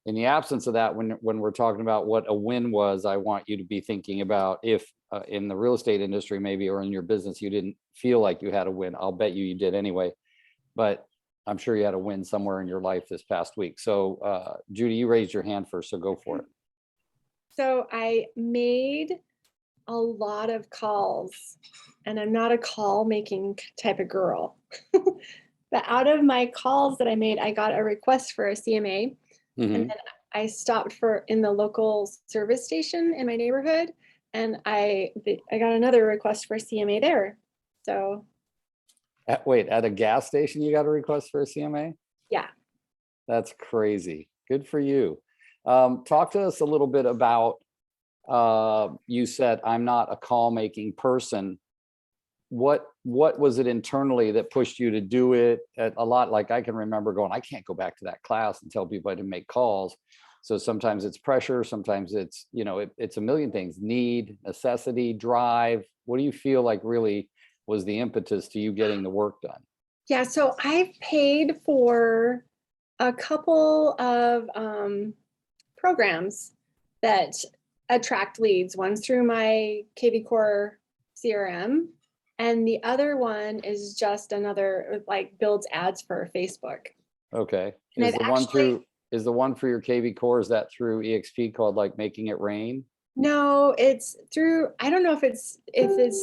In the absence of that, when we're talking about what a win was, I want you to be thinking about if in the real estate industry, maybe, or in your business, you didn't feel like you had a win. I'll bet you did anyway, but I'm sure you had a win somewhere in your life this past week. So Judy, you raised your hand first, so go for it. So I made a lot of calls, and I'm not a call making type of girl. But out of my calls that I made, I got a request for a CMA. And then I stopped in the local service station in my neighborhood, and I got another request for a CMA there. So Wait, at a gas station, you got a request for a CMA? yeah. That's crazy. Good for you. Talk to us a little bit about, you said, I'm not a call making person. What was it internally that pushed you to do it a lot? Like I can remember going, I can't go back to that class and tell people I didn't make calls. So sometimes it's pressure, sometimes it's, it's a million things, need, necessity, drive. What do you feel like really was the impetus to you getting the work done? Yeah, so I've paid for a couple of programs that attract leads. One's through my KV Core CRM, and the other one is just another, like, builds ads for Facebook. Okay. And Is the one for your KV Core, is that through EXP called like Making It Rain? No, it's through, I don't know if it's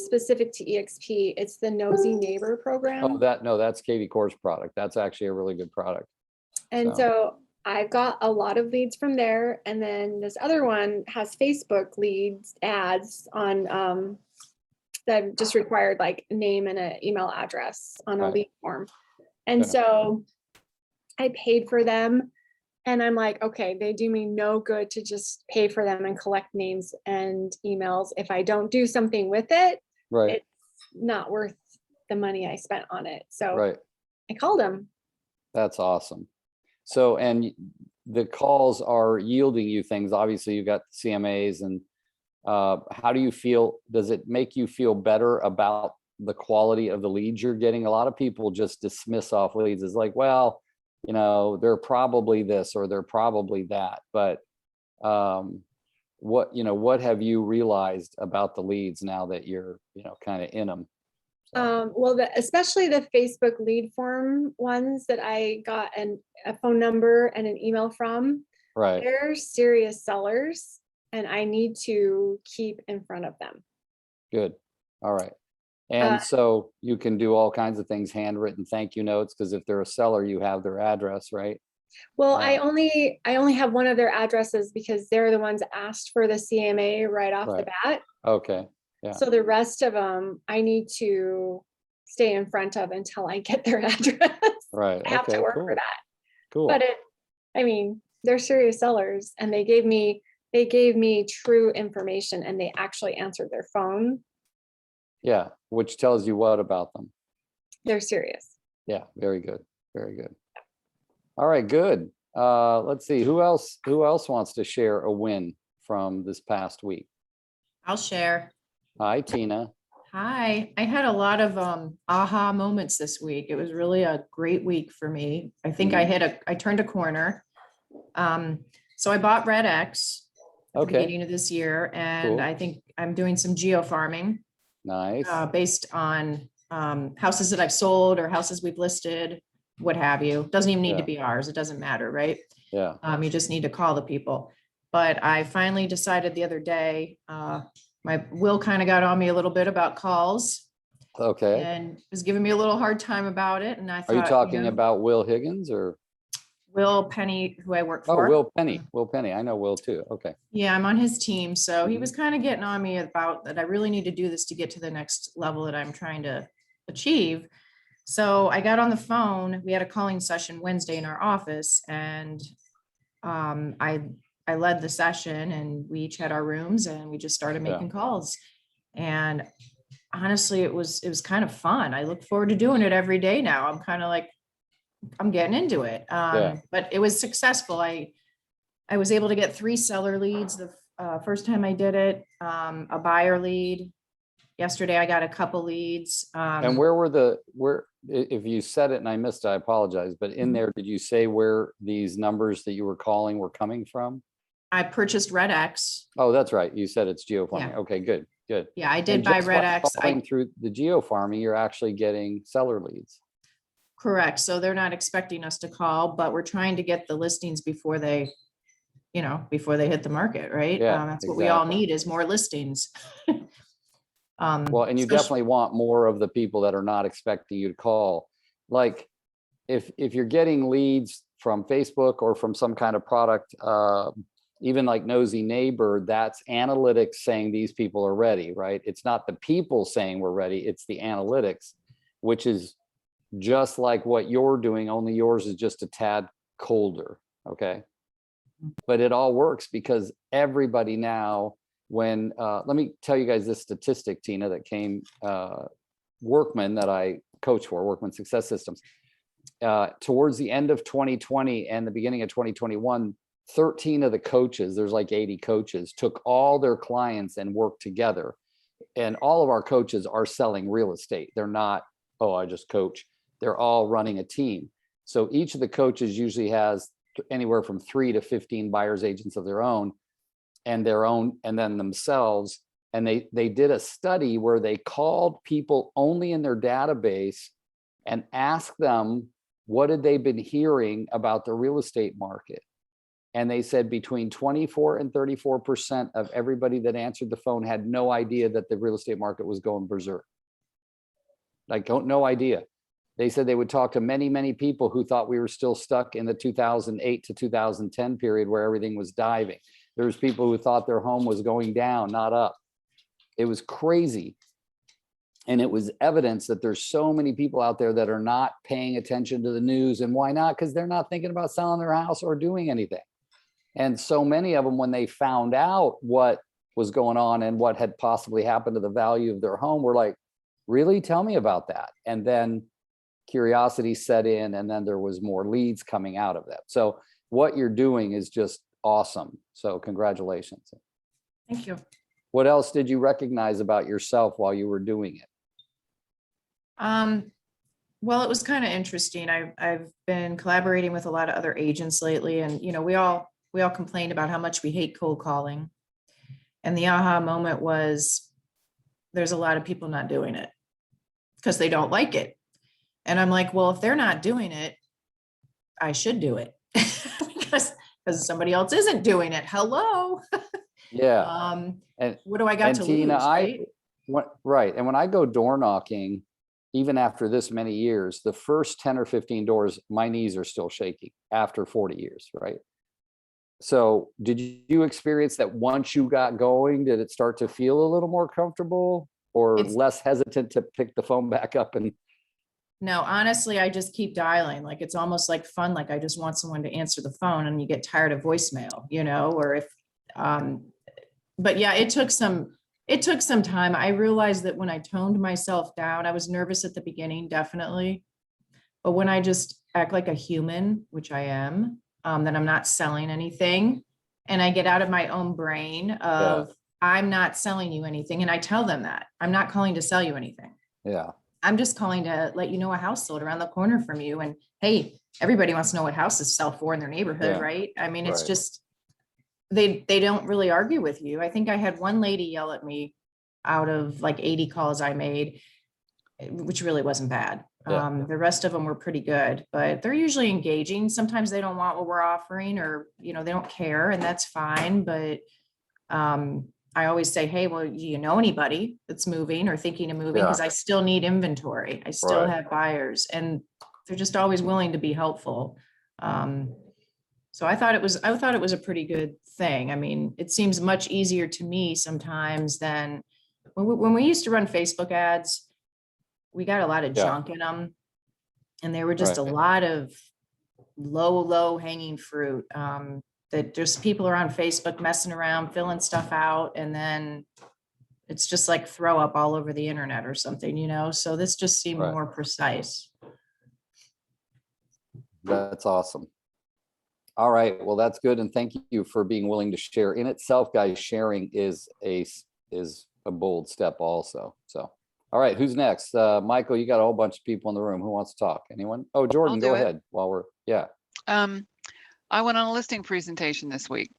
specific to EXP. It's the Nosy Neighbor program. Oh, that's KV Core's product. That's actually a really good product. And so I've got a lot of leads from there. And then this other one has Facebook leads ads on that just required like name and an email address on a lead form. And so I paid for them, and I'm like, okay, they do me no good to just pay for them and collect names and emails. If I don't do something with it, it's not worth the money I spent on it. So I called them. That's awesome. So, and the calls are yielding you things. Obviously you got the CMAs, and how do you feel? Does it make you feel better about the quality of the leads you're getting? A lot of people just dismiss off leads as like, well, they're probably this or they're probably that. But what have you realized about the leads now that you're, kind of in them? Well, especially the Facebook lead form ones that I got a phone number and an email from, they're serious sellers, and I need to keep in front of them. Good. All right. And so you can do all kinds of things, handwritten thank you notes, because if they're a seller, you have their address, right? Well, I only have one of their addresses because they're the ones that asked for the CMA right off the bat. Okay. Yeah. So the rest of them, I need to stay in front of until I get their address. Right. I have to work for that. Cool. But they're serious sellers, and they gave me true information, and they actually answered their phone. Yeah. Which tells you what about them? They're serious. Yeah. Very good. Very good. All right. Good. Let's see. Who else wants to share a win from this past week? I'll share. Hi, Tina. Hi. I had a lot of aha moments this week. It was really a great week for me. I think I turned a corner. So I bought Red X at the beginning of this year, and I think I'm doing some geo farming. Nice. Based on houses that I've sold or houses we've listed, what have you. Doesn't even need to be ours. It doesn't matter, right? Yeah. You just need to call the people. But I finally decided the other day, my Will kind of got on me a little bit about calls. Okay. And was giving me a little hard time about it. And I thought, are you talking about Will Higgins or Will Penny, who I work for? Oh, Will Penny. Will Penny. I know Will too. Okay. Yeah, I'm on his team. So he was kind of getting on me about that. I really need to do this to get to the next level that I'm trying to achieve. So I got on the phone. We had a calling session Wednesday in our office, and I led the session, and we each had our rooms, and we just started making calls. And honestly, it was kind of fun. I look forward to doing it every day now. I'm kind of like, I'm getting into it. But it was successful. I was able to get 3 seller leads the first time I did it, a buyer lead. Yesterday I got a couple leads. And where if you said it and I missed it, I apologize, but in Mhm. there, did you say where these numbers that you were calling were coming from? I purchased Red X. Oh, that's right. You said it's geofarming. Yeah. Okay, good, good. Yeah, I did And buy just Red by X. calling through the geofarming, you're actually getting seller leads. Correct. So they're not expecting us to call, but we're trying to get the listings before they, before they hit the market, right? Yeah, That's what we all exactly. need is more listings. Well, and you especially- definitely want more of the people that are not expecting you to call. Like, if you're getting leads from Facebook or from some kind of product, even like Nosy Neighbor, that's analytics saying these people are ready, right? It's not the people saying we're ready, it's the analytics, which is just like what you're doing, only yours is just a tad colder, okay? But it all works because everybody now, when, let me tell you guys this statistic, Tina, that came, Workman that I coach for, Workman Success Systems. Towards the end of 2020 and the beginning of 2021, 13 of the coaches, there's like 80 coaches, took all their clients and worked together. And all of our coaches are selling real estate. They're not, oh, I just coach. They're all running a team. So each of the coaches usually has anywhere from 3 to 15 buyers agents of their own and then themselves. And they did a study where they called people only in their database and asked them, what had they been hearing about the real estate market? And they said between 24 and 34% of everybody that answered the phone had no idea that the real estate market was going berserk. Like, no idea. They said they would talk to many, many people who thought we were still stuck in the 2008 to 2010 period where everything was diving. There was people who thought their home was going down, not up. It was crazy. And it was evidence that there's so many people out there that are not paying attention to the news. And why not? Because they're not thinking about selling their house or doing anything. And so many of them, when they found out what was going on and what had possibly happened to the value of their home, were like, really? Tell me about that. And then curiosity set in, and then there was more leads coming out of that. So what you're doing is just awesome. So congratulations. Thank you. What else did you recognize about yourself while you were doing it? Well, it was kind of interesting. I've been collaborating with a lot of other agents lately, and we all complained about how much we hate cold calling. And the aha moment was there's a lot of people not doing it because they don't like it. And I'm like, well, if they're not doing it, I should do it because somebody else isn't doing it. Hello. Yeah. And what do I got to Tina, lose, right? Right. And when I go door knocking, even after this many years, the first 10 or 15 doors, my knees are still shaking after 40 years, right? So did you experience that once you got going, did it start to feel a little more comfortable or less hesitant to pick the phone back up? And no, honestly, I just keep dialing. Like, it's almost like fun. Like, I just want someone to answer the phone, and you get tired of voicemail, or if, but yeah, it took some time. I realized that when I toned myself down, I was nervous at the beginning, definitely. But when I just act like a human, which I am, then I'm not selling anything. And I get out of my own brain of, I'm not selling you anything. And I tell them that I'm not calling to sell you anything. yeah. I'm just calling to let you know a house sold around the corner from you. And hey, everybody wants to know what houses sell for in their neighborhood, right? I mean, it's just, they don't really argue with you. I think I had one lady yell at me out of like 80 calls I made, which really wasn't bad. The rest of them were pretty good, but they're usually engaging. Sometimes they don't want what we're offering, or, they don't care, and that's fine. But I always say, hey, well, do you know anybody that's moving or thinking of moving? Because I still need inventory. I still have buyers, and they're just always willing to be helpful. So I thought it was a pretty good thing. I mean, it seems much easier to me sometimes than when we used to run Facebook ads. We got a lot of junk in them, and there were just a lot of low hanging fruit. That just people are on Facebook messing around, filling stuff out, and then it's just like throw up all over the internet or something, So this just seemed more precise. That's awesome. All right. Well, that's good. And thank you for being willing to share. In itself, guys, sharing is a bold step also. So All right, who's next? Michael, you got a whole bunch of people in the room. Who wants to talk? Anyone? Oh, Jordan, do go it. ahead while we're, yeah. I went on a listing presentation this week.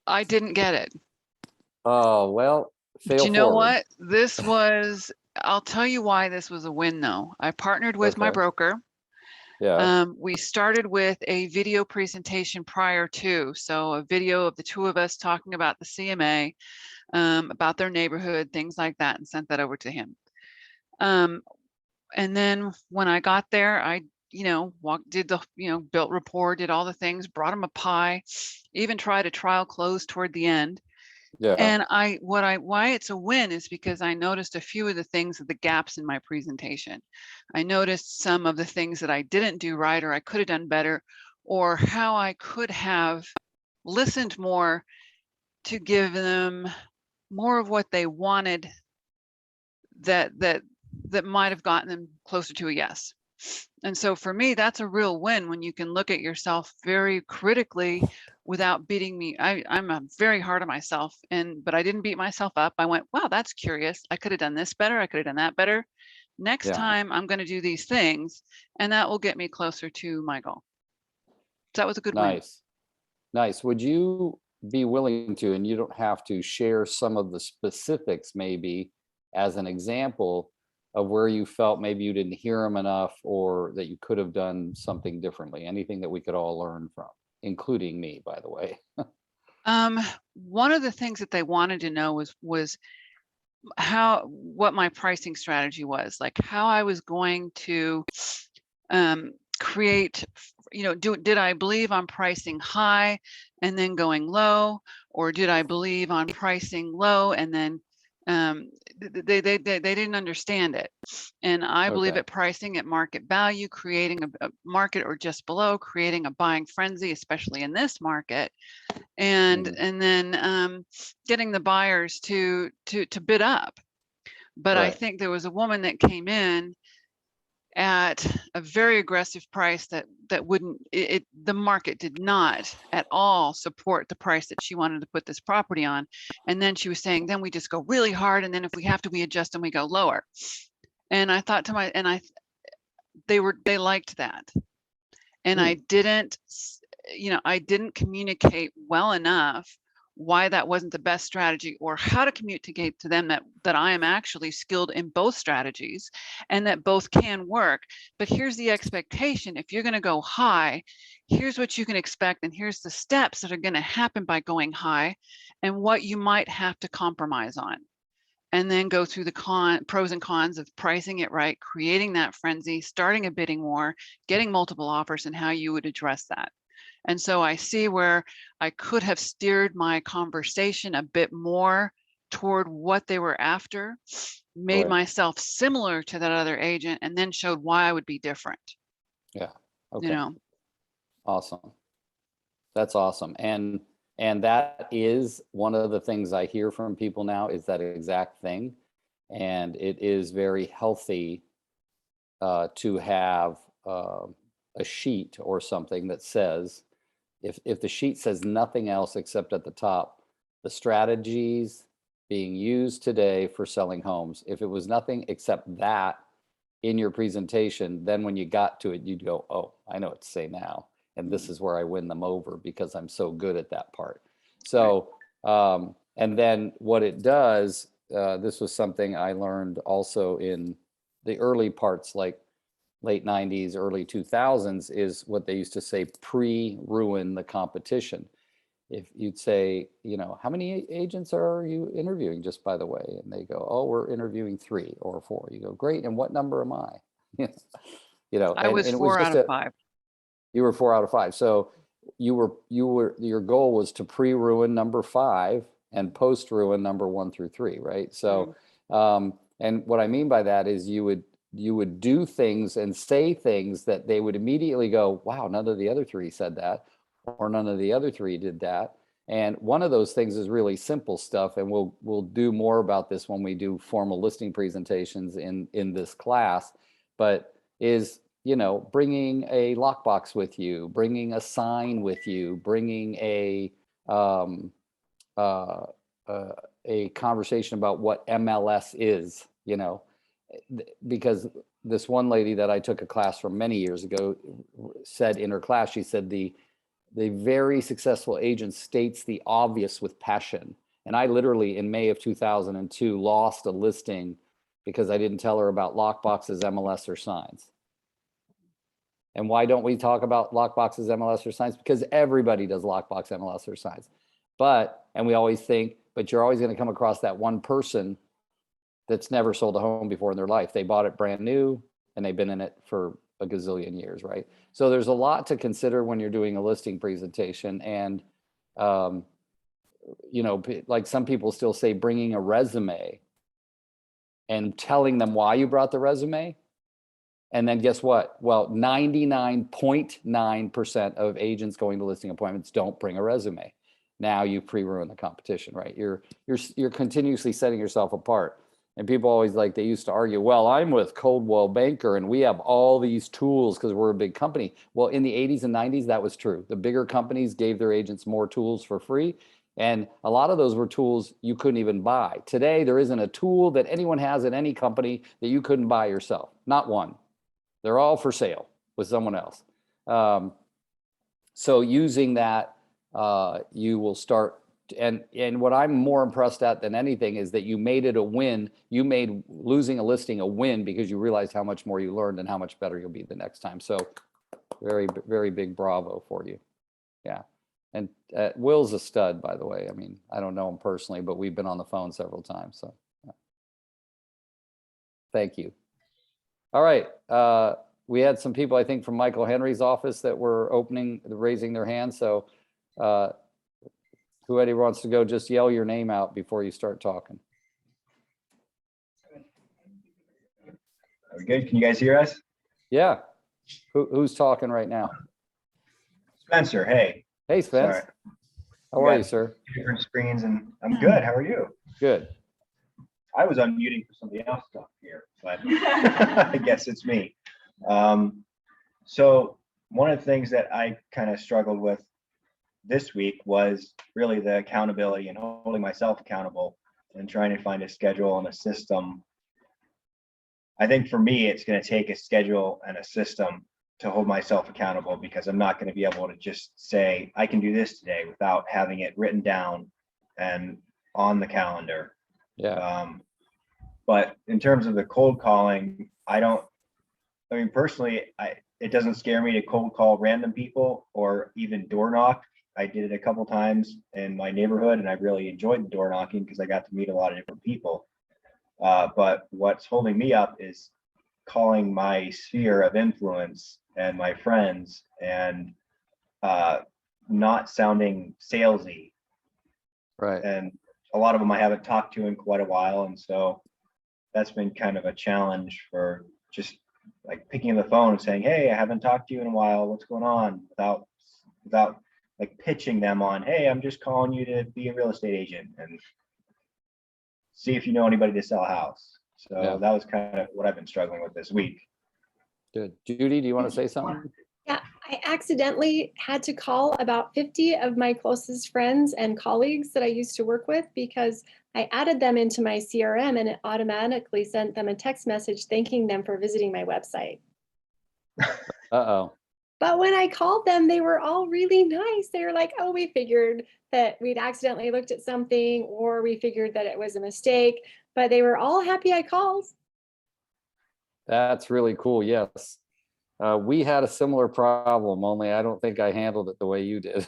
I didn't get it. Oh, well, But fail you know forward. what? I'll tell you why this was a win though. I partnered with my Okay. broker. Yeah, We started with a video presentation prior to, so a video of the two of us talking about the CMA, about their neighborhood, things like that, and sent that over to him. And then when I got there, I, did the, built rapport, did all the things, brought him a pie, even tried a trial close toward the end. yeah, And why it's a win is because I noticed a few of the things of the gaps in my presentation. I noticed some of the things that I didn't do right, or I could have done better, or how I could have listened more to give them more of what they wanted that might have gotten them closer to a yes. And so for me, that's a real win when you can look at yourself very critically without beating me. I'm very hard on myself, but I didn't beat myself up. I went, wow, that's curious. I could have done this better. I could have done that better. Next Yeah. time I'm going to do these things, and that will get me closer to my goal. So that was a good win. nice. Nice. Would you be willing to, and you don't have to, share some of the specifics maybe as an example of where you felt maybe you didn't hear them enough or that you could have done something differently? Anything that we could all learn from, including me, by the way. One of the things that they wanted to know was what my pricing strategy was, like how I was going to create, did I believe on pricing high and then going low, or did I believe on pricing low and then they didn't understand it. And I believe Okay. at pricing at market value, creating a market or just below, creating a buying frenzy, especially in this market, and then getting the buyers to bid up. But I Right. think there was a woman that came in at a very aggressive price that wouldn't, the market did not at all support the price that she wanted to put this property on. And then she was saying, then we just go really hard, and then if we have to, we adjust and we go lower. And I thought to they liked that. And I didn't communicate well enough why that wasn't the best strategy, or how to communicate to them that I am actually skilled in both strategies and that both can work. But here's the expectation. If you're going to go high, here's what you can expect, and here's the steps that are going to happen by going high and what you might have to compromise on. And then go through the pros and cons of pricing it right, creating that frenzy, starting a bidding war, getting multiple offers, and how you would address that. And so I see where I could have steered my conversation a bit more toward what they were after, made Right. myself similar to that other agent, and then showed why I would be different. Yeah. Okay. Okay. Awesome. That's awesome. And that is one of the things I hear from people now, is that exact thing. And it is very healthy to have a sheet or something that says, if the sheet says nothing else except at the top, the strategies being used today for selling homes, if it was nothing except that in your presentation, then when you got to it, you'd go, oh, I know what to say now. And this is where I win them over because I'm so good at that part. So, and then what it does, this was something I learned also in the early parts, like late 90s, early 2000s, is what they used to say, pre-ruin the competition. If you'd say, how many agents are you interviewing, just by the way? And they go, oh, we're interviewing 3 or 4. You go, great. And what number am I? I was and it 4 was out of 5. You were 4 out of 5. So your goal was to pre-ruin number 5 and post-ruin number 1 through 3, right? So, and what I mean by that is you would do things and say things that they would immediately go, wow, none of the other 3 said that, or none of the other 3 did that. And one of those things is really simple stuff, and we'll do more about this when we do formal listing presentations in this class, but is, bringing a lockbox with you, bringing a sign with you, bringing a a conversation about what MLS is, because this one lady that I took a class from many years ago said in her class, she said the very successful agent states the obvious with passion. And I literally in May of 2002 lost a listing because I didn't tell her about lockboxes, MLS, or signs. And why don't we talk about lockboxes, MLS, or signs? Because everybody does lockbox, MLS, or signs. And we always think, but you're always going to come across that one person that's never sold a home before in their life. They bought it brand new and they've been in it for a gazillion years, right? So there's a lot to consider when you're doing a listing presentation. And, like some people still say bringing a resume and telling them why you brought the resume. And then guess what? Well, 99.9% of agents going to listing appointments don't bring a resume. Now you pre-ruin the competition, right? You're continuously setting yourself apart. And people always they used to argue, well, I'm with Coldwell Banker and we have all these tools because we're a big company. Well, in the 80s and 90s, that was true. The bigger companies gave their agents more tools for free. And a lot of those were tools you couldn't even buy. Today, there isn't a tool that anyone has at any company that you couldn't buy yourself. Not one. They're all for sale with someone else. So using that, you will start. And what I'm more impressed at than anything is that you made it a win. You made losing a listing a win because you realized how much more you learned and how much better you'll be the next time. So very, very big bravo for you. Yeah. And Will's a stud, by the way. I mean, I don't know him personally, but we've been on the phone several times. So yeah. Thank you. All right. We had some people, I think, from Michael Henry's office that were raising their hands. So whoever wants to go, just yell your name out before you start talking. Are we good? Can you guys hear us? Yeah. Who's talking right now? Spencer, hey. Hey, Spence. Sorry. How are you, sir? Different screens, and I'm good. How are you? Good. I was unmuting for somebody else to talk here, but I guess it's me. So one of the things that I kind of struggled with this week was really the accountability and holding myself accountable and trying to find a schedule and a system. I think for me, it's going to take a schedule and a system to hold myself accountable, because I'm not going to be able to just say, I can do this today without having it written down and on the calendar. Yeah. But in terms of the cold calling, personally, it doesn't scare me to cold call random people or even door knock. I did it a couple times in my neighborhood and I really enjoyed the door knocking because I got to meet a lot of different people. But what's holding me up is calling my sphere of influence and my friends and not sounding salesy. Right. And a lot of them I haven't talked to in quite a while. And so that's been kind of a challenge for just like picking up the phone and saying, hey, I haven't talked to you in a while. What's going on? Without like pitching them on, hey, I'm just calling you to be a real estate agent and see if you know anybody to sell a house. So Yeah. that was kind of what I've been struggling with this week. Good. Judy, do you want to say something? Yeah, I accidentally had to call about 50 of my closest friends and colleagues that I used to work with because I added them into my CRM and it automatically sent them a text message thanking them for visiting my website. Uh-oh. But when I called them, they were all really nice. They were like, oh, we figured that we'd accidentally looked at something or we figured that it was a mistake, but they were all happy I called. That's really cool. Yes. We had a similar problem, only I don't think I handled it the way you did.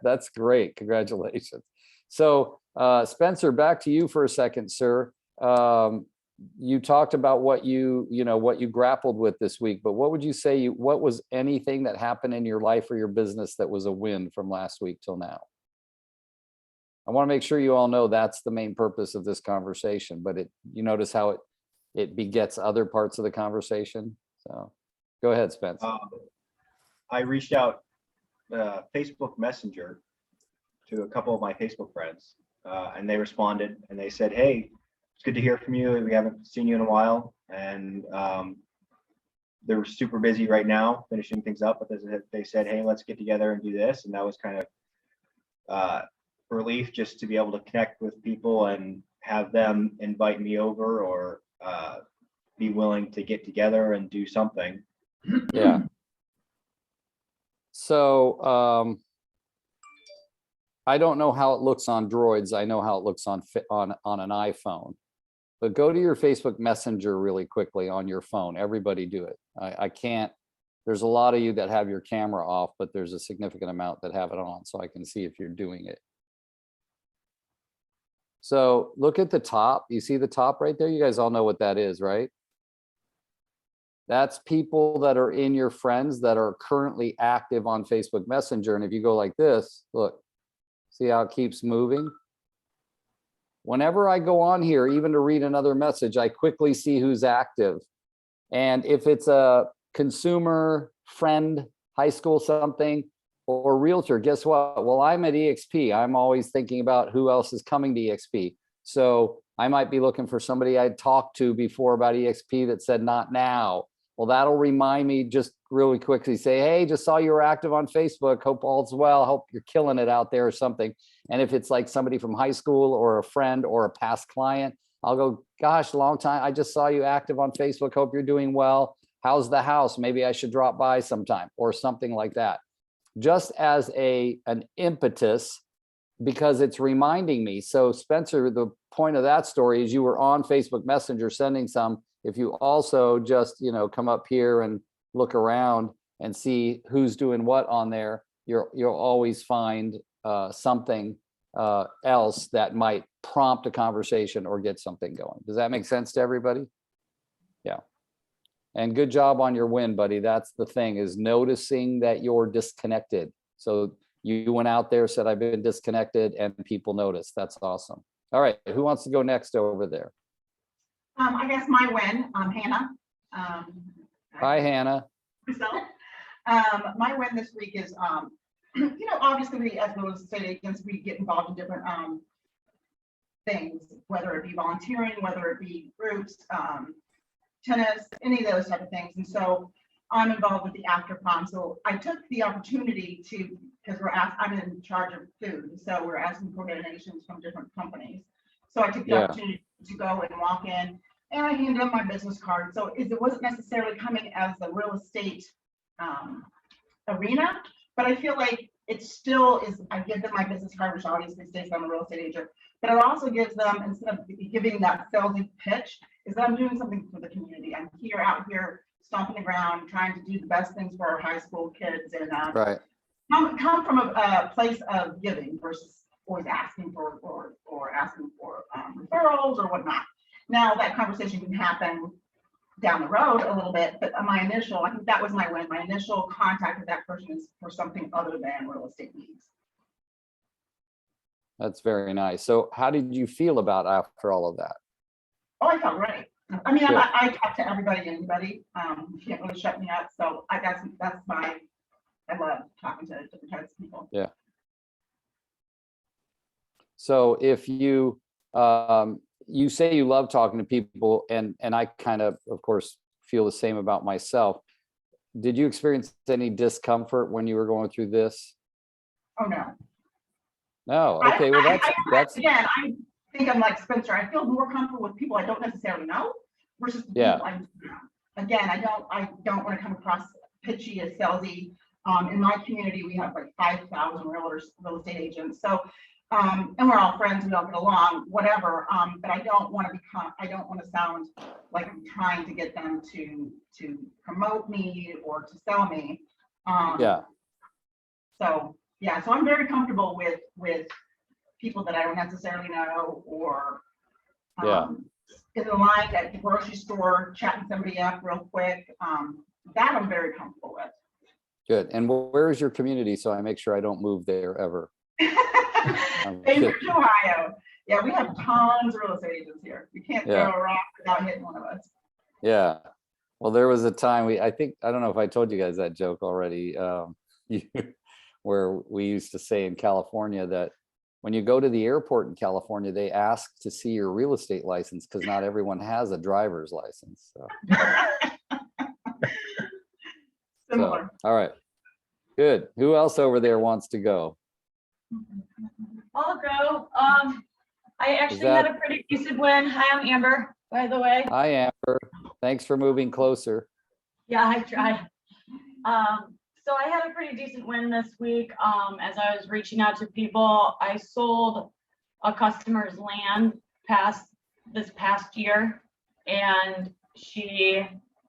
That's great. Congratulations. So Spencer, back to you for a second, sir. You talked about what you grappled with this week, but what would you say, what was anything that happened in your life or your business that was a win from last week till now? I want to make sure you all know that's the main purpose of this conversation, but you notice how it begets other parts of the conversation. So go ahead, Spence. I reached out Facebook Messenger to a couple of my Facebook friends, and they responded and they said, hey, it's good to hear from you. We haven't seen you in a while. And they're super busy right now finishing things up, but they said, hey, let's get together and do this. And that was kind of relief just to be able to connect with people and have them invite me over or be willing to get together and do something. Yeah. So I don't know how it looks on Droids. I know how it looks on an iPhone. But go to your Facebook Messenger really quickly on your phone. Everybody do it. I can't. There's a lot of you that have your camera off, but there's a significant amount that have it on, so I can see if you're doing it. So look at the top. You see the top right there? You guys all know what that is, right? That's people that are in your friends that are currently active on Facebook Messenger. And if you go like this, look, see how it keeps moving? Whenever I go on here, even to read another message, I quickly see who's active. And if it's a consumer, friend, high school something, or realtor, guess what? Well, I'm at EXP. I'm always thinking about who else is coming to EXP. So I might be looking for somebody I'd talked to before about EXP that said not now. Well, that'll remind me just really quickly, say, hey, just saw you were active on Facebook. Hope all's well. Hope you're killing it out there or something. And if it's like somebody from high school or a friend or a past client, I'll go, gosh, long time. I just saw you active on Facebook. Hope you're doing well. How's the house? Maybe I should drop by sometime or something like that. Just as an impetus, because it's reminding me. So Spencer, the point of that story is you were on Facebook Messenger sending some. If you also just, come up here and look around and see who's doing what on there, you'll always find something else that might prompt a conversation or get something going. Does that make sense to everybody? Yeah. And good job on your win, buddy. That's the thing, is noticing that you're disconnected. So you went out there, said, I've been disconnected, and people noticed. That's awesome. All right, who wants to go next over there? I guess my win, Hannah. Hi, Hannah. Myself. My win this week is, obviously we, as real estate agents, we get involved in different things, whether it be volunteering, whether it be groups, tennis, any of those type of things. And so I'm involved with the after prom. So I took the opportunity to, because I'm in charge of food, so we're asking for donations from different companies. So I took the opportunity to go and walk in, and I handed them my business card. So it wasn't necessarily coming as a real estate arena, but I feel like it still is. I give them my business card, which obviously states I'm a real estate agent, but it also gives them, instead of giving that salesy pitch, is that I'm doing something for the community. I'm out here stomping the ground, trying to do the best things for our high school kids, and Right. come from a place of giving versus always asking for or asking for referrals or whatnot. Now that conversation can happen down the road a little bit, but I think that was my win. My initial contact with that person is for something other than real estate needs. That's very nice. So how did you feel about after all of that? Oh, I felt great. I mean, Good. I talk to everybody and anybody. You can't really shut me up. So I love talking to different types of people. Yeah. So if you you say you love talking to people, and I kind of course feel the same about myself. Did you experience any discomfort when you were going through this? Oh no. No. Okay. Well, that's again, I think I'm like Spencer. I feel more comfortable with people I don't necessarily know versus the people I know. Again, I don't want to come across pitchy as salesy. In my community, we have like 5,000 real estate agents. So, and we're all friends. We all get along, whatever. But I don't want to sound like I'm trying to get them to promote me or to sell me. yeah. So yeah, so I'm very comfortable with people that I don't necessarily know, or in the line at the grocery store, chatting somebody up real quick. That I'm very comfortable with. Good. And where is your community? So I make sure I don't move there ever. Bainbridge, Ohio. Yeah, we have tons of real estate agents here. You can't Yeah. throw a rock without hitting one of us. Yeah. Well, there was a time I don't know if I told you guys that joke already, where we used to say in California that when you go to the airport in California, they ask to see your real estate license because not everyone has a driver's license. So, Similar. all right. Good. Who else over there wants to go? I'll go. I actually that- had a pretty decent win. Hi, I'm Amber, by the way. Hi, Amber. Thanks for moving closer. Yeah, I tried. So I had a pretty decent win this week. As I was reaching out to people, I sold a customer's land this past year. And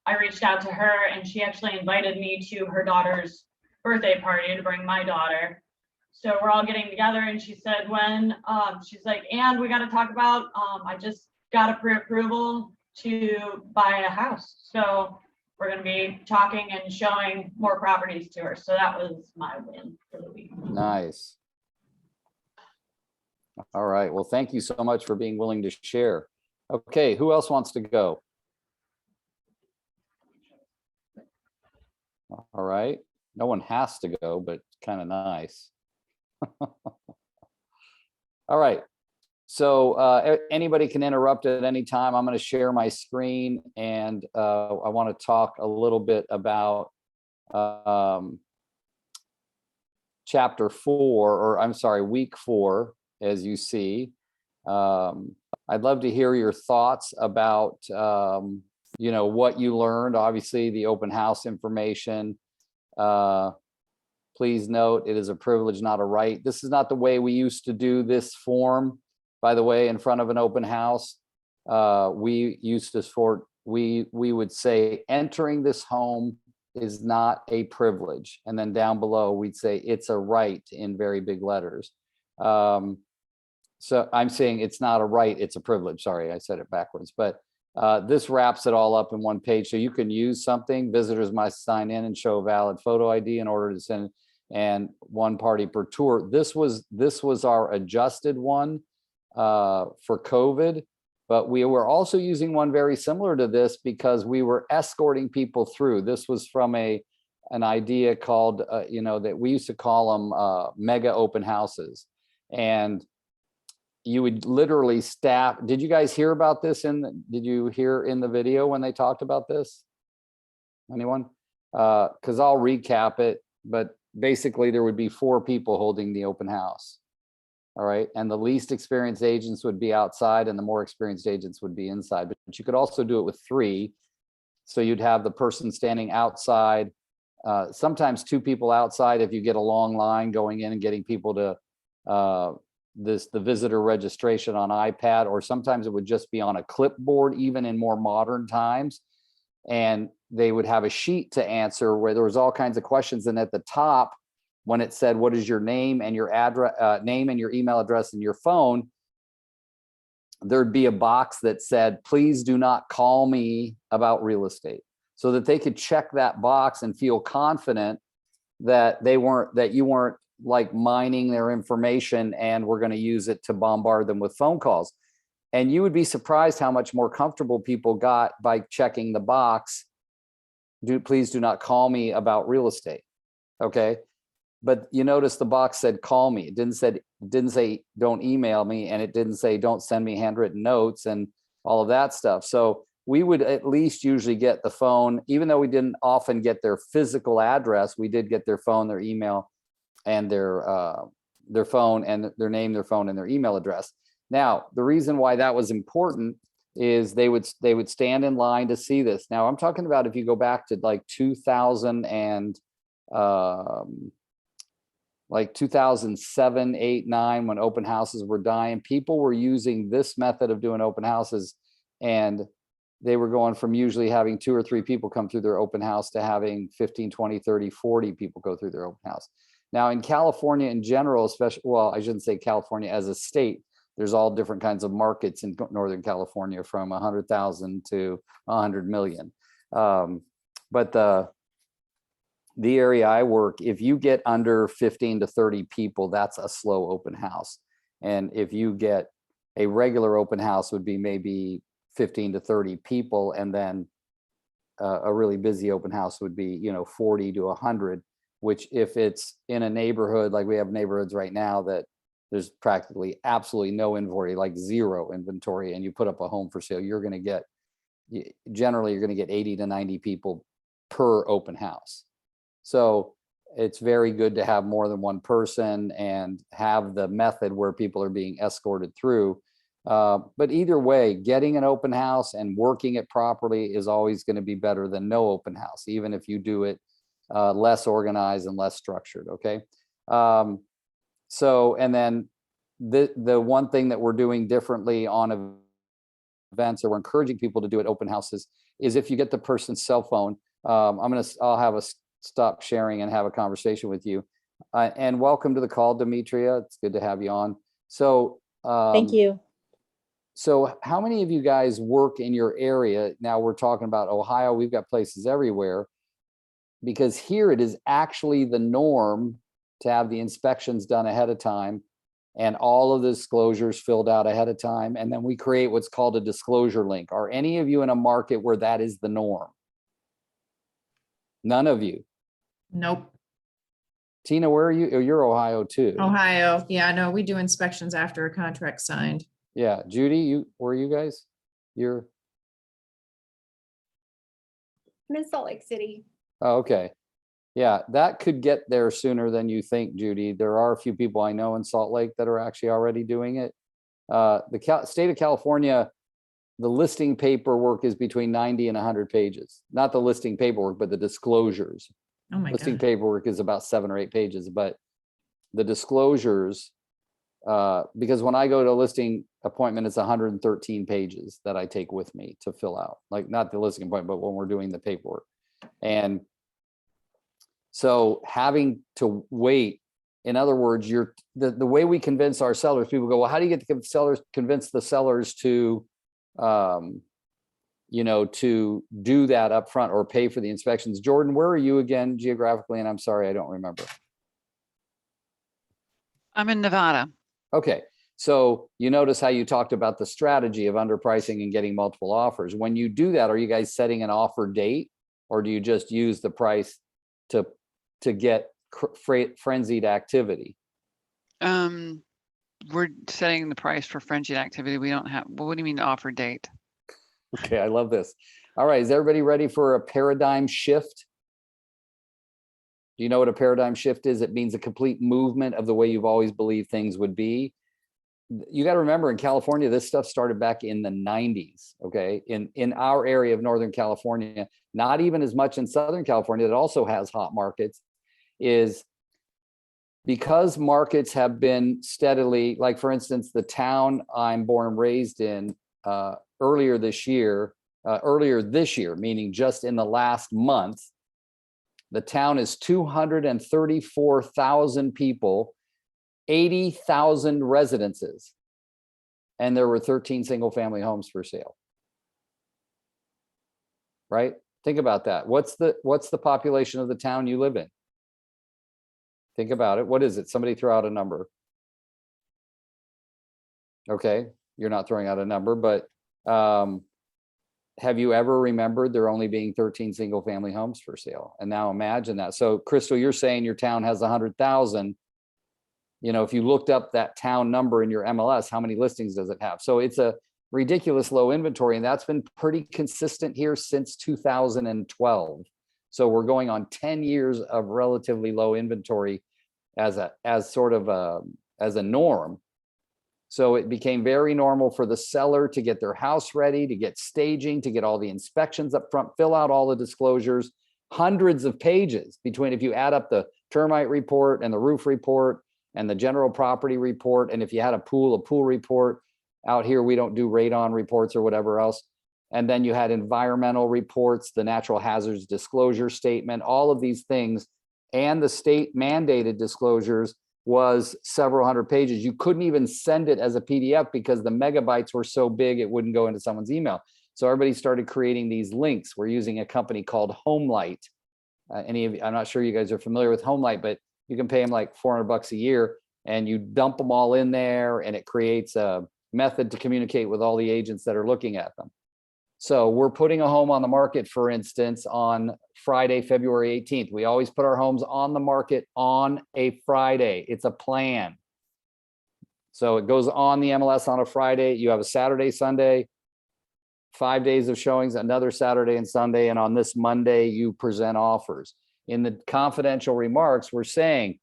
I reached out to her and she actually invited me to her daughter's birthday party to bring my daughter. So we're all getting together and she said she's like, and we got to talk about, I just got a pre-approval to buy a house. So we're going to be talking and showing more properties to her. So that was my win for the week. Nice. All right. Well, thank you so much for being willing to share. Okay, who else wants to go? All right. No one has to go, but kind of nice. All right. So anybody can interrupt at any time. I'm going to share my screen and I want to talk a little bit about chapter 4, or I'm sorry, week 4, as you see. I'd love to hear your thoughts about, what you learned, obviously the open house information. Please note, it is a privilege, not a right. This is not the way we used to do this form, by the way, in front of an open house. We would say entering this home is not a privilege. And then down below, we'd say it's a right in very big letters. So I'm saying it's not a right, it's a privilege. Sorry, I said it backwards, but this wraps it all up in one page. So you can use something. Visitors must sign in and show a valid photo ID in order to send, and one party per tour. This was our adjusted one for COVID, but we were also using one very similar to this because we were escorting people through. This was from an idea called, that we used to call them mega open houses. And you would literally staff. Did you guys hear about this? Did you hear in the video when they talked about this? Anyone? Because I'll recap it, but basically there would be 4 people holding the open house. All right. And the least experienced agents would be outside and the more experienced agents would be inside. But you could also do it with 3. So you'd have the person standing outside, sometimes 2 people outside if you get a long line going in and getting people to the visitor registration on iPad, or sometimes it would just be on a clipboard, even in more modern times. And they would have a sheet to answer where there was all kinds of questions. And at the top, when it said, what is your name and your address, name and your email address and your phone, there'd be a box that said, please do not call me about real estate, so that they could check that box and feel confident that you weren't like mining their information and we're going to use it to bombard them with phone calls. And you would be surprised how much more comfortable people got by checking the box, please do not call me about real estate. Okay. But you notice the box said call me. It didn't say don't email me, and it didn't say don't send me handwritten notes and all of that stuff. So we would at least usually get the phone, even though we didn't often get their physical address, we did get their phone, their email, and their phone and their name, their phone, and their email address. Now, the reason why that was important is they would stand in line to see this. Now, I'm talking about if you go back to like 2007, 8, 9, when open houses were dying, people were using this method of doing open houses, and they were going from usually having 2 or 3 people come through their open house to having 15, 20, 30, 40 people go through their open house. Now in California in general, especially, well, I shouldn't say California as a state, there's all different kinds of markets in Northern California, from 100,000 to 100 million. But the area I work, if you get under 15 to 30 people, that's a slow open house. And if you get a regular open house, would be maybe 15 to 30 people. And then a really busy open house would be, 40 to 100, which if it's in a neighborhood, like we have neighborhoods right now that there's practically absolutely no inventory, like 0 inventory, and you put up a home for sale, you're going to get 80 to 90 people per open house. So it's very good to have more than one person and have the method where people are being escorted through. But either way, getting an open house and working it properly is always going to be better than no open house, even if you do it less organized and less structured. Okay. So, and then the one thing that we're doing differently on events, or we're encouraging people to do at open houses, is if you get the person's cell phone, I'll have a stop sharing and have a conversation with you. And welcome to the call, Demetria. It's good to have you on. So Thank you. so how many of you guys work in your area? Now we're talking about Ohio, we've got places everywhere, because here it is actually the norm to have the inspections done ahead of time and all of the disclosures filled out ahead of time. And then we create what's called a disclosure link. Are any of you in a market where that is the norm? None of you. Nope. Tina, where are you? Oh, you're Ohio too. Ohio. Yeah, no, we do inspections after a contract's signed. Yeah, Judy, where are you guys? You're, I'm in Salt Lake City. oh, okay. Yeah, that could get there sooner than you think, Judy. There are a few people I know in Salt Lake that are actually already doing it. The state of California, the listing paperwork is between 90 and 100 pages. Not the listing paperwork, but the disclosures. Oh my Listing God. paperwork is about 7 or 8 pages, but the disclosures, because when I go to a listing appointment, it's 113 pages that I take with me to fill out, like not the listing appointment, but when we're doing the paperwork. And so having to wait, in other words, the way we convince our sellers, people go, well, how do you get the sellers, convince the sellers to, you know, to do that up front or pay for the inspections? Jordan, where are you again geographically? And I'm sorry, I don't remember. I'm in Nevada. Okay, so you notice how you talked about the strategy of underpricing and getting multiple offers. When you do that, are you guys setting an offer date, or do you just use the price to get frenzied activity? We're setting the price for frenzied activity. We don't have, well, what do you mean offer date? Okay, I love this. All right, is everybody ready for a paradigm shift? Do you know what a paradigm shift is? It means a complete movement of the way you've always believed things would be. You got to remember, in California, this stuff started back in the 90s, okay? In our area of Northern California, not even as much in Southern California that also has hot markets, is because markets have been steadily, like for instance, the town I'm born and raised in, earlier this year, meaning just in the last month, the town is 234,000 people, 80,000 residences, and there were 13 single family homes for sale. Right? Think about that. What's the population of the town you live in? Think about it. What is it? Somebody throw out a number. Okay, you're not throwing out a number, but have you ever remembered there only being 13 single family homes for sale? And now imagine that. So Crystal, you're saying your town has 100,000. You know, if you looked up that town number in your MLS, how many listings does it have? So it's a ridiculous low inventory, and that's been pretty consistent here since 2012. So we're going on 10 years of relatively low inventory as sort of a norm. So it became very normal for the seller to get their house ready, to get staging, to get all the inspections up front, fill out all the disclosures, hundreds of pages between, if you add up the termite report and the roof report and the general property report, and if you had a pool report. Out here, we don't do radon reports or whatever else. And then you had environmental reports, the natural hazards disclosure statement, all of these things, and the state mandated disclosures was several hundred pages. You couldn't even send it as a PDF because the megabytes were so big it wouldn't go into someone's email. So everybody started creating these links. We're using a company called HomeLight. I'm not sure you guys are familiar with HomeLight, but you can pay them like $400 a year and you dump them all in there, and it creates a method to communicate with all the agents that are looking at them. So we're putting a home on the market, for instance, on Friday, February 18th. We always put our homes on the market on a Friday. It's a plan. So it goes on the MLS on a Friday. You have a Saturday, Sunday, 5 days of showings, another Saturday and Sunday. And on this Monday, you present offers. in the confidential remarks, we're saying,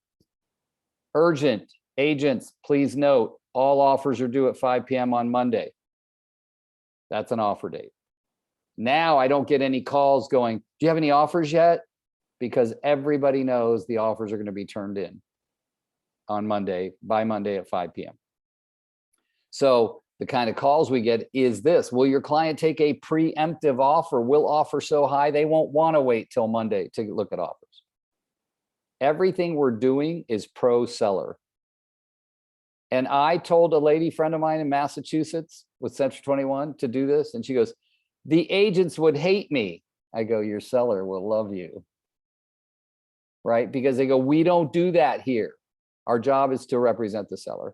urgent agents, please note, all offers are due at 5 PM on Monday. That's an offer date. Now I don't get any calls going, do you have any offers yet? Because everybody knows the offers are going to be turned in on Monday, by Monday at 5 PM. So the kind of calls we get is this: will your client take a preemptive offer? Will offer so high they won't want to wait till Monday to look at offers. Everything we're doing is pro seller. And I told a lady friend of mine in Massachusetts with Central 21 to do this, and she goes, the agents would hate me. I go, your seller will love you. Right? Because they go, we don't do that here. Our job is to represent the seller.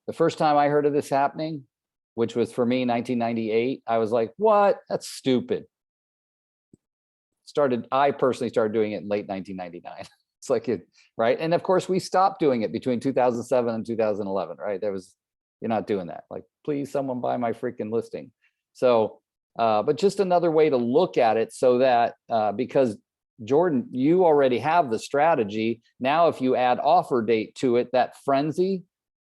The first time I heard of this happening, which was for me 1998, I was like, what? That's stupid. I personally started doing it in late 1999. It's like it, right? And of course we stopped doing it between 2007 and 2011, right? There was, you're not doing that. Like, please someone buy my freaking listing. So, but just another way to look at it, so that, because Jordan, you already have the strategy. Now, if you add offer date to it, that frenzy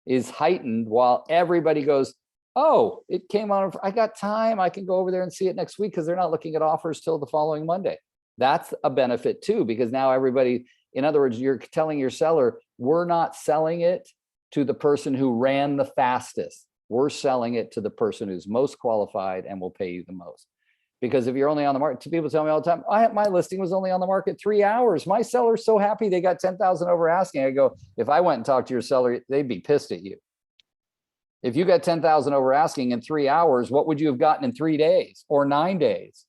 is heightened while everybody goes, oh, it came on, I got time, I can go over there and see it next week, because they're not looking at offers till the following Monday. That's a benefit too, because now everybody, in other words, you're telling your seller, we're not selling it to the person who ran the fastest. We're selling it to the person who's most qualified and will pay you the most. Because if you're only on the market, people tell me all the time, my listing was only on the market 3 hours. My seller's so happy they got 10,000 over asking. I go, if I went and talked to your seller, they'd be pissed at you. If you got 10,000 over asking in 3 hours, what would you have gotten in 3 days or 9 days?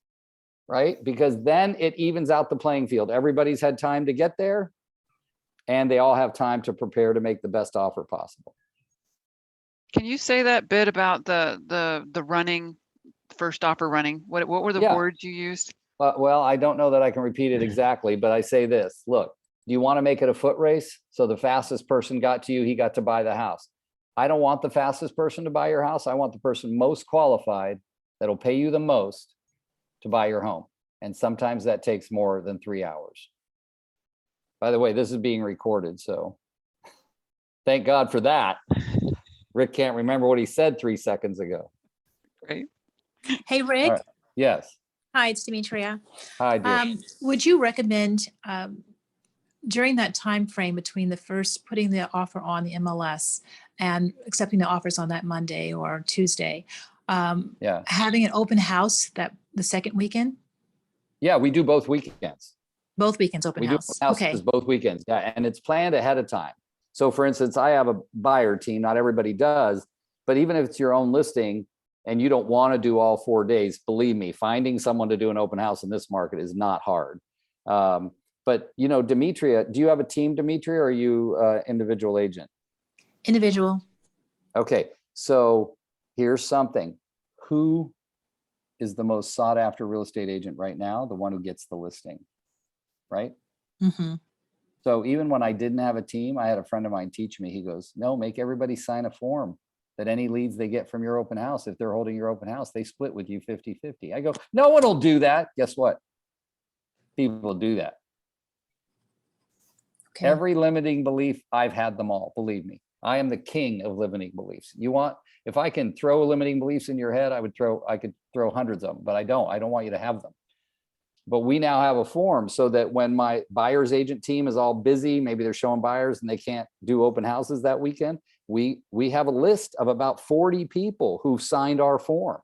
Right? Because then it evens out the playing field. Everybody's had time to get there, and they all have time to prepare to make the best offer possible. Can you say that bit about the running, first offer running? What were the Yeah. words you used? Well, I don't know that I can repeat it exactly, but I say this: look, do you want to make it a foot race? So the fastest person got to you, he got to buy the house. I don't want the fastest person to buy your house. I want the person most qualified that'll pay you the most to buy your home. And sometimes that takes more than 3 hours. By the way, this is being recorded, so thank God for that. Rick can't remember what he said 3 seconds ago. Great. Hey, Rick. All right. Yes. Hi, it's Demetria. Hi, dear. Would you recommend during that time frame between the first putting the offer on the MLS and accepting the offers on that Monday or Tuesday, Yeah. having an open house that the second weekend? Yeah, we do both weekends. Both weekends open We do house. houses Okay. both weekends. Yeah, and it's planned ahead of time. So for instance, I have a buyer team, not everybody does, but even if it's your own listing and you don't want to do all 4 days, believe me, finding someone to do an open house in this market is not hard. But you know, Demetria, do you have a team, Demetria, or are you individual agent? Individual. Okay, so here's something. Who is the most sought after real estate agent right now? The one who gets the listing, right? Mm-hmm. So even when I didn't have a team, I had a friend of mine teach me, he goes, no, make everybody sign a form that any leads they get from your open house, if they're holding your open house, they split with you 50-50. I go, no one will do that. Guess what? People do that. Okay. Every limiting belief, I've had them all, believe me. I am the king of limiting beliefs. You want, if I can throw limiting beliefs in your head, I could throw hundreds of them, but I don't want you to have them. But we now have a form so that when my buyer's agent team is all busy, maybe they're showing buyers and they can't do open houses that weekend, we have a list of about 40 people who've signed our form.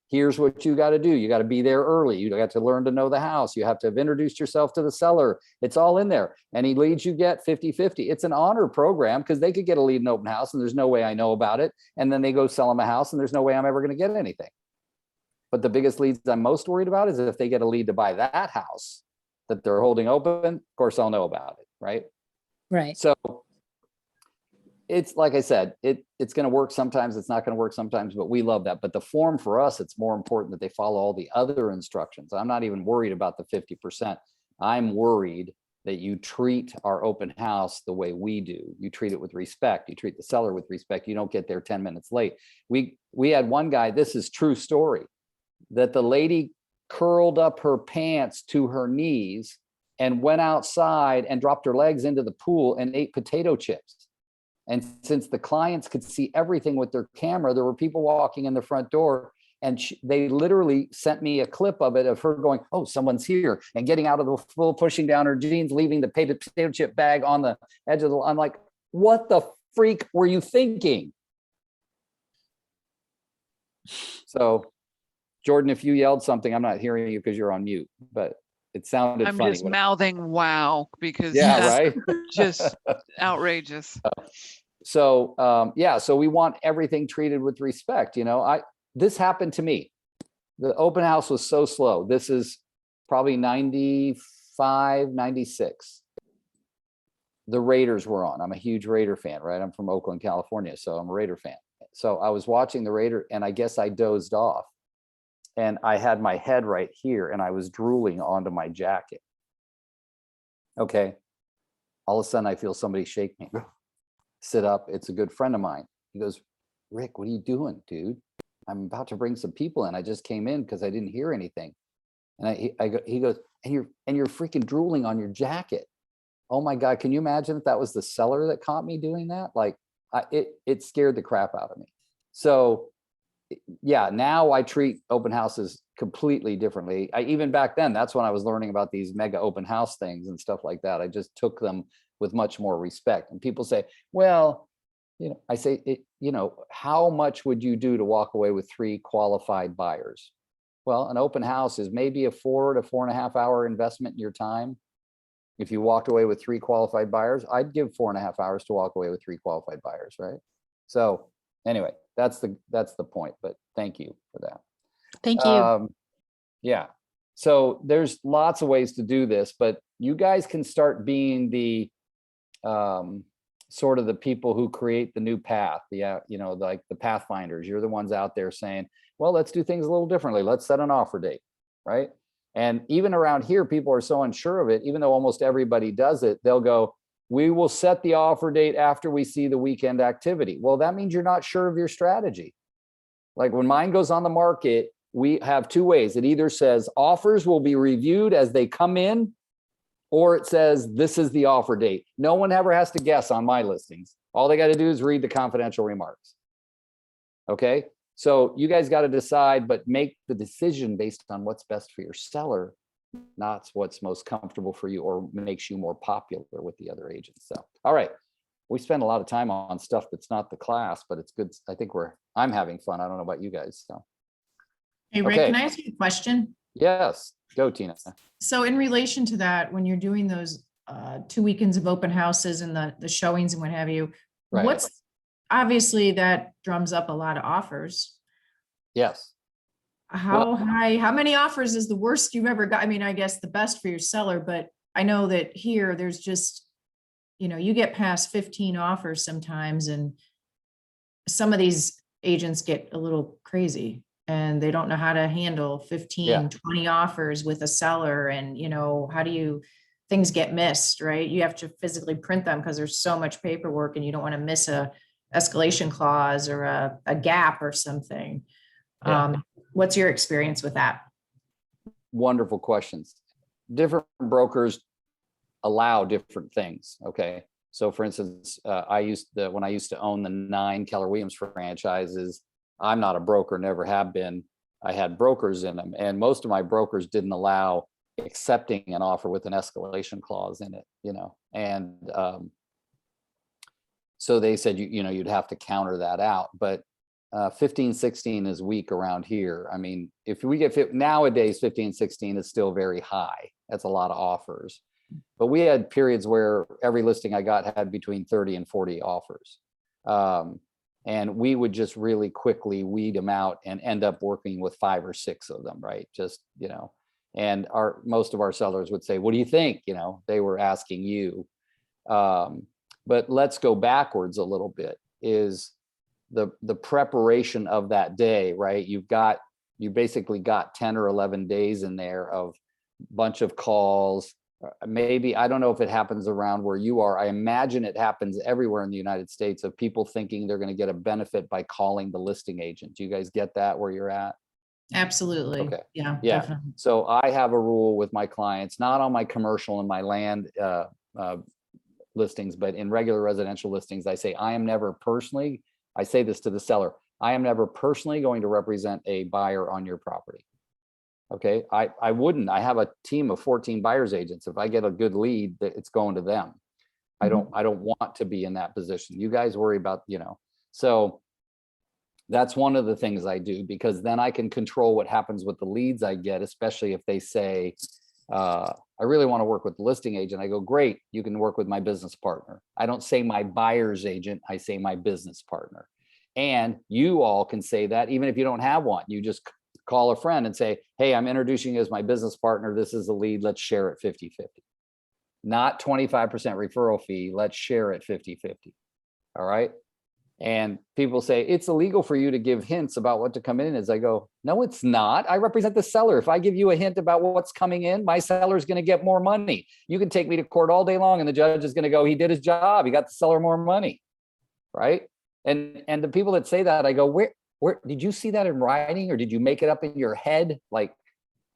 Here's what you got to do. You got to be there early. You got to learn to know the house. You have to have introduced yourself to the seller. It's all in there. Any leads you get 50-50. It's an honor program because they could get a lead in open house and there's no way I know about it. And then they go sell them a house and there's no way I'm ever going to get anything. But the biggest leads I'm most worried about is if they get a lead to buy that house that they're holding open, of course I'll know about it, right? Right. So it's like I said, it's going to work sometimes, it's not going to work sometimes, but we love that. But the form for us, it's more important that they follow all the other instructions. I'm not even worried about the 50%. I'm worried that you treat our open house the way we do. You treat it with respect. You treat the seller with respect. You don't get there 10 minutes late. We had one guy, this is true story, that the lady curled up her pants to her knees and went outside and dropped her legs into the pool and ate potato chips. And since the clients could see everything with their camera, there were people walking in the front door, and they literally sent me a clip of it of her going, "Oh, someone's here," and getting out of the pool, pushing down her jeans, leaving the potato chip bag on the edge of the, I'm like, what the freak were you thinking? So Jordan, if you yelled something, I'm not hearing you because you're on mute, but it sounded I'm funny. just mouthing wow because Yeah, that's right. just outrageous. So yeah, so we want everything treated with respect. You know, this happened to me. The open house was so slow. This is probably 95, 96. The Raiders were on. I'm a huge Raider fan, right? I'm from Oakland, California, so I'm a Raider fan. So I was watching the Raider, and I guess I dozed off. And I had my head right here, and I was drooling onto my jacket. Okay. All of a sudden, I feel somebody shake me. Sit up. It's a good friend of mine. He goes, "Rick, what are you doing, dude? I'm about to bring some people in. I just came in because I didn't hear anything." And he goes, and you're freaking drooling on your jacket. Oh my God, can you imagine if that was the seller that caught me doing that? Like, it scared the crap out of me. So yeah, now I treat open houses completely differently. Even back then, that's when I was learning about these mega open house things and stuff like that. I just took them with much more respect. And people say, well, you know, I say, you know, how much would you do to walk away with 3 qualified buyers? Well, an open house is maybe a 4 to 4.5 hour investment in your time. If you walked away with 3 qualified buyers, I'd give 4.5 hours to walk away with 3 qualified buyers, right? So anyway, that's the point, but thank you for that. Thank you. Yeah, so there's lots of ways to do this, but you guys can start being the sort of the people who create the new path, you know, like the pathfinders. You're the ones out there saying, well, let's do things a little differently. Let's set an offer date, right? And even around here, people are so unsure of it, even though almost everybody does it, they'll go, we will set the offer date after we see the weekend activity. Well, that means you're not sure of your strategy. Like when mine goes on the market, we have 2 ways. It either says offers will be reviewed as they come in, or it says this is the offer date. No one ever has to guess on my listings. All they got to do is read the confidential remarks. Okay, so you guys got to decide, but make the decision based on what's best for your seller, not what's most comfortable for you or makes you more popular with the other agents. So, all right, we spend a lot of time on stuff that's not the class, but it's good. I think I'm having fun. I don't know about you guys. So, Hey, Rick, Okay. can I ask you a question? yes, go Tina. So in relation to that, when you're doing those 2 weekends of open houses and the showings and what have you, Right. what's obviously that drums up a lot of offers. Yes. How high, how many offers is the worst you've ever got? I mean, I guess the best for your seller, but I know that here there's just, you know, you get past 15 offers sometimes, and some of these agents get a little crazy and they don't know how to handle 15, Yeah. 20 offers with a seller. And, you know, how do you, things get missed, right? You have to physically print them because there's so much paperwork and you don't want to miss a escalation clause or a gap or something. Yeah. What's your experience with that? Wonderful questions. Different brokers allow different things. Okay. So for instance, when I used to own the 9 Keller Williams franchises, I'm not a broker, never have been. I had brokers in them, and most of my brokers didn't allow accepting an offer with an escalation clause in it, you know, and so they said, you know, you'd have to counter that out. But 15, 16 is weak around here. I mean, if we get nowadays, 15, 16 is still very high. That's a lot of offers. But we had periods where every listing I got had between 30 and 40 offers. And we would just really quickly weed them out and end up working with 5 or 6 of them, right? Just, you know, and most of our sellers would say, what do you think? You know, they were asking you. But let's go backwards a little bit, is the preparation of that day, right? You basically got 10 or 11 days in there of bunch of calls. Maybe, I don't know if it happens around where you are. I imagine it happens everywhere in the United States, of people thinking they're going to get a benefit by calling the listing agent. Do you guys get that where you're at? Absolutely. Okay. Yeah, Yeah. definitely. So I have a rule with my clients, not on my commercial and my land listings, but in regular residential listings, I say, I am never personally, I say this to the seller, I am never personally going to represent a buyer on your property. Okay, I wouldn't. I have a team of 14 buyer's agents. If I get a good lead, that it's going to them. I don't want to be in that position. You guys worry about, so that's one of the things I do, because then I can control what happens with the leads I get, especially if they say, I really want to work with the listing agent. I go, great, you can work with my business partner. I don't say my buyer's agent, I say my business partner. And you all can say that even if you don't have one. You just call a friend and say, hey, I'm introducing you as my business partner. This is the lead. Let's share it 50-50. Not 25% referral fee. Let's share it 50-50. All right. And people say it's illegal for you to give hints about what to come in as. I go, no, it's not. I represent the seller. If I give you a hint about what's coming in, my seller is going to get more money. You can take me to court all day long and the judge is going to go, he did his job. He got the seller more money. Right. And the people that say that, I go, where did you see that in writing, or did you make it up in your head? Like,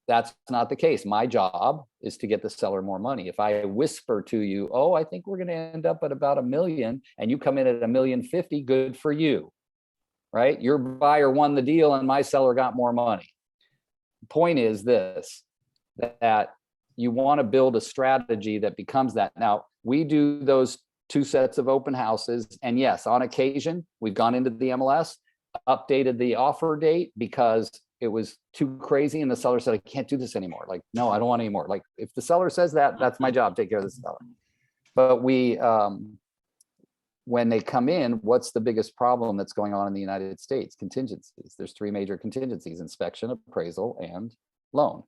that's not the case. My job is to get the seller more money. If I whisper to you, oh, I think we're going to end up at about $1 million, and you come in at $1.05 million, good for you, right? Your buyer won the deal and my seller got more money. Point is this, that you want to build a strategy that becomes that. Now, we do those 2 sets of open houses. And yes, on occasion, we've gone into the MLS, updated the offer date because it was too crazy. And the seller said, I can't do this anymore. Like, no, I don't want any more. Like, if the seller says that, that's my job, take care of the seller. But we, when they come in, what's the biggest problem that's going on in the United States? Contingencies. There's 3 major contingencies: inspection, appraisal, and loan.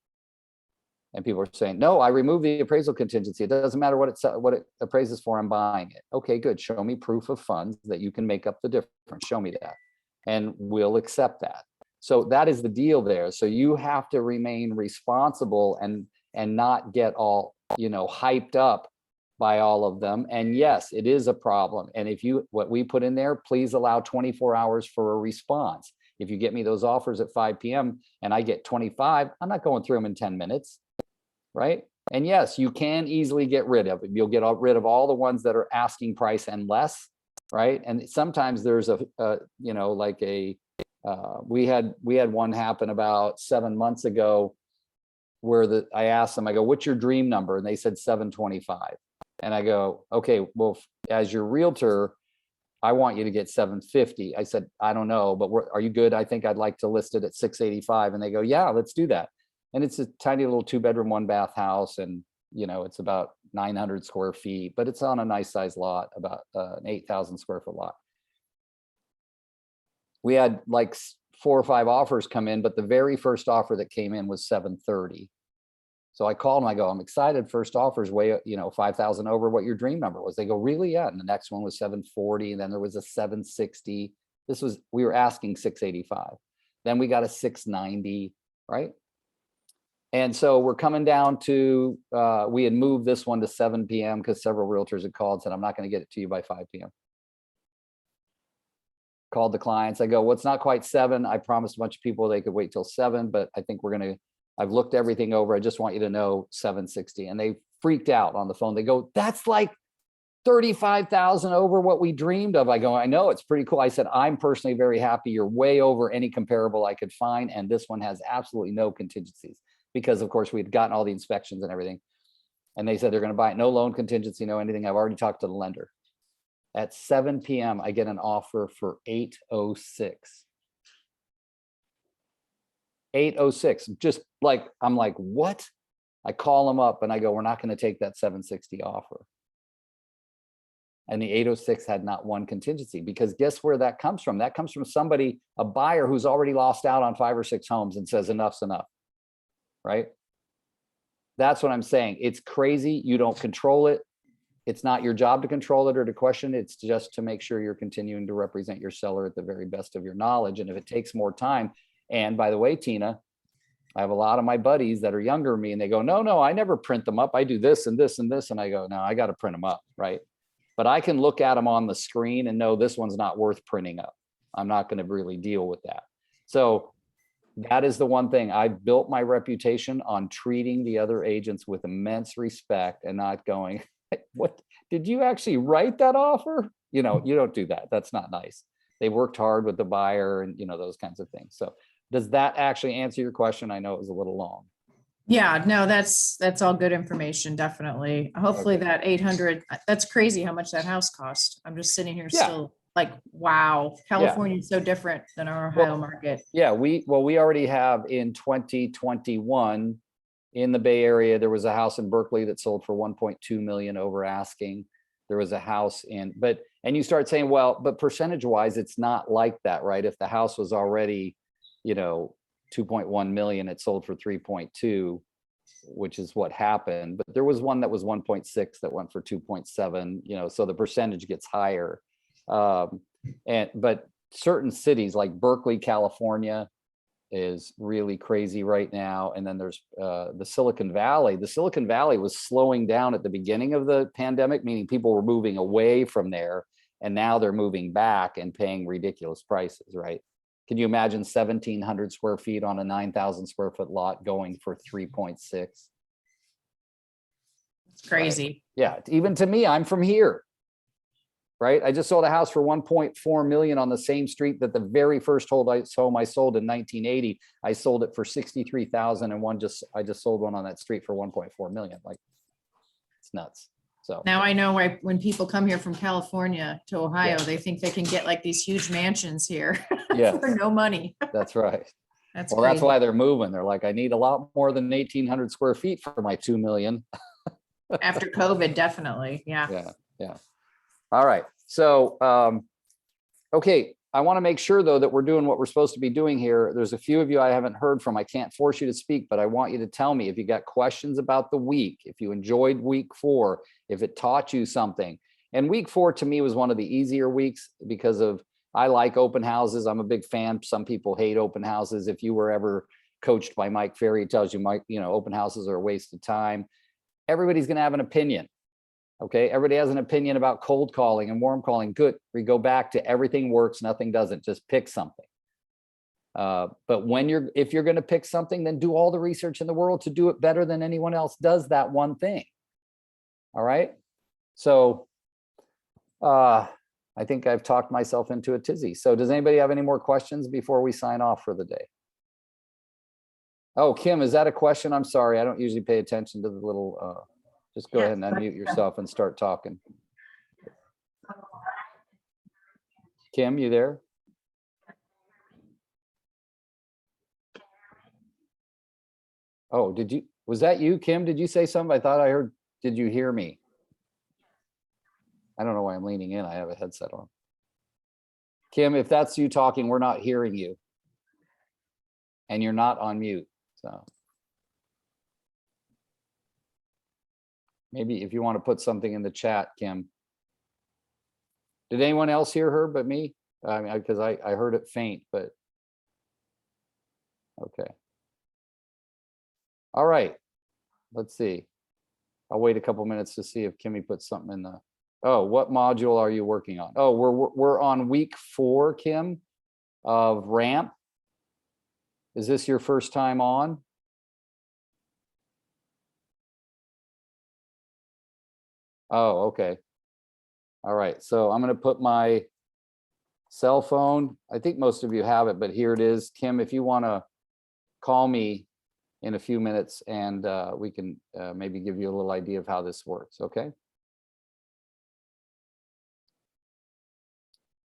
And people are saying, no, I removed the appraisal contingency. It doesn't matter what it appraises for, I'm buying it. Okay, good. Show me proof of funds that you can make up the difference. Show me that. And we'll accept that. So that is the deal there. So you have to remain responsible and not get all, hyped up by all of them. And yes, it is a problem. And if what we put in there, please allow 24 hours for a response. If you get me those offers at 5 p.m. and I get 25, I'm not going through them in 10 minutes. Right. And yes, you can easily get rid of it. You'll get rid of all the ones that are asking price and less. Right. And sometimes there's we had one happen about 7 months ago where I asked them, I go, what's your dream number? And they said 725. And I go, okay, well, as your realtor, I want you to get 750. I said, I don't know, but are you good? I think I'd like to list it at 685. And they go, yeah, let's do that. And it's a tiny little 2-bedroom, 1-bath house. And, it's about 900 square feet, but it's on a nice size lot, about an 8,000 square foot lot. We had like 4 or 5 offers come in, but the very first offer that came in was 730. So I called them, I go, I'm excited. First offer is way, 5,000 over what your dream number was. They go, really? Yeah. And the next one was 740. And then there was a 760. We were asking 685. Then we got a 690, right? And so we're coming down to, we had moved this one to 7 p.m. because several realtors had called and said, I'm not going to get it to you by 5 p.m. Called the clients. I go, well, it's not quite 7. I promised a bunch of people they could wait till 7, but I think I've looked everything over. I just want you to know 760. And they freaked out on the phone. They go, that's like 35,000 over what we dreamed of. I go, I know, it's pretty cool. I said, I'm personally very happy. You're way over any comparable I could find. And this one has absolutely no contingencies because of course we'd gotten all the inspections and everything. And they said they're going to buy it. No loan contingency, no anything. I've already talked to the lender. At 7 p.m., I get an offer for 806. 806. Just like, I'm like, what? I call them up and I go, we're not going to take that 760 offer. And the 806 had not one contingency, because guess where that comes from? That comes from somebody, a buyer who's already lost out on 5 or 6 homes and says enough's enough. Right? That's what I'm saying. It's crazy. You don't control it. It's not your job to control it or to question it. It's just to make sure you're continuing to represent your seller at the very best of your knowledge. And if it takes more time, and by the way, Tina, I have a lot of my buddies that are younger than me and they go, no, I never print them up. I do this and this and this. And I go, no, I got to print them up. Right. But I can look at them on the screen and know this one's not worth printing up. I'm not going to really deal with that. So That is the one thing. I built my reputation on treating the other agents with immense respect and not going, what, did you actually write that offer? You know, you don't do that. That's not nice. They worked hard with the buyer and, you know, those kinds of things. So does that actually answer your question? I know it was a little long. Yeah, no, that's all good information, definitely. Hopefully Okay. that 800, that's crazy how much that house cost. I'm just sitting here Yeah. still like, wow, California is so different than our Ohio market. Yeah, we already have in 2021 in the Bay Area, there was a house in Berkeley that sold for 1.2 million over asking. There was a house in, and you start saying, well, but percentage wise, it's not like that, right? If the house was already, you know, 2.1 million, it sold for 3.2, which is what happened. But there was one that was 1.6 that went for 2.7, you know, so the percentage gets higher. But certain cities like Berkeley, California is really crazy right now. And then there's the Silicon Valley. The Silicon Valley was slowing down at the beginning of the pandemic, meaning people were moving away from there. And now they're moving back and paying ridiculous prices, right? Can you imagine 1,700 square feet on a 9,000 square foot lot going for 3.6? It's crazy. Yeah, even to me, I'm from here. Right? I just sold a house for 1.4 million on the same street that the very first home I sold in 1980. I sold it for 63,000 and I just sold one on that street for 1.4 million. Like, it's nuts. So Now I know why when people come here from California to Ohio, Yeah. they think they can get like these huge mansions here Yes. for no money. that's right. That's Well, that's crazy. why they're moving. They're like, I need a lot more than 1,800 square feet for my 2 million. After COVID, definitely. Yeah. Yeah. All right. So, okay. I want to make sure though that we're doing what we're supposed to be doing here. There's a few of you I haven't heard from. I can't force you to speak, but I want you to tell me if you got questions about the week, if you enjoyed week 4, if it taught you something. And week 4 to me was one of the easier weeks because I like open houses. I'm a big fan. Some people hate open houses. If you were ever coached by Mike Ferry, he tells you, Mike, you know, open houses are a waste of time. Everybody's going to have an opinion. Okay, everybody has an opinion about cold calling and warm calling. Good. We go back to everything works, nothing doesn't. Just pick something. But if you're going to pick something, then do all the research in the world to do it better than anyone else does that one thing. All right. So I think I've talked myself into a tizzy. So does anybody have any more questions before we sign off for the day? Oh, Kim, is that a question? I'm sorry. I don't usually pay attention to the little, just go ahead and unmute yourself and start talking. Kim, you there? Oh, was that you, Kim? Did you say something? I thought I heard, did you hear me? I don't know why I'm leaning in. I have a headset on. Kim, if that's you talking, we're not hearing you. And you're not on mute, so. Maybe if you want to put something in the chat, Kim. Did anyone else hear her but me? I mean, because I heard it faint, but. Okay. All right. Let's see. I'll wait a couple minutes to see if Kimmy puts something in the. Oh, what module are you working on? Oh, we're on week 4, Kim, of RAMP. Is this your first time on? Oh, okay. All right. So I'm going to put my cell phone. I think most of you have it, but here it is. Kim, if you want to call me in a few minutes and we can maybe give you a little idea of how this works. Okay.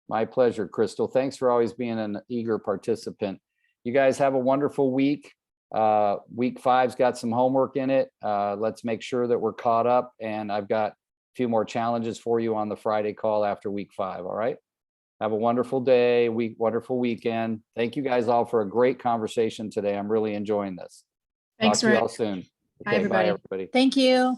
My pleasure, Crystal. Thanks for always being an eager participant. You guys have a wonderful week. Week 5's got some homework in it. Let's make sure that we're caught up, and I've got a few more challenges for you on the Friday call after week 5. All right. Have a wonderful day, wonderful weekend. Thank you guys all for a great conversation today. I'm really enjoying this. Thanks, Talk to you all Rick. soon. Bye, Okay, everybody. bye, everybody. Thank you.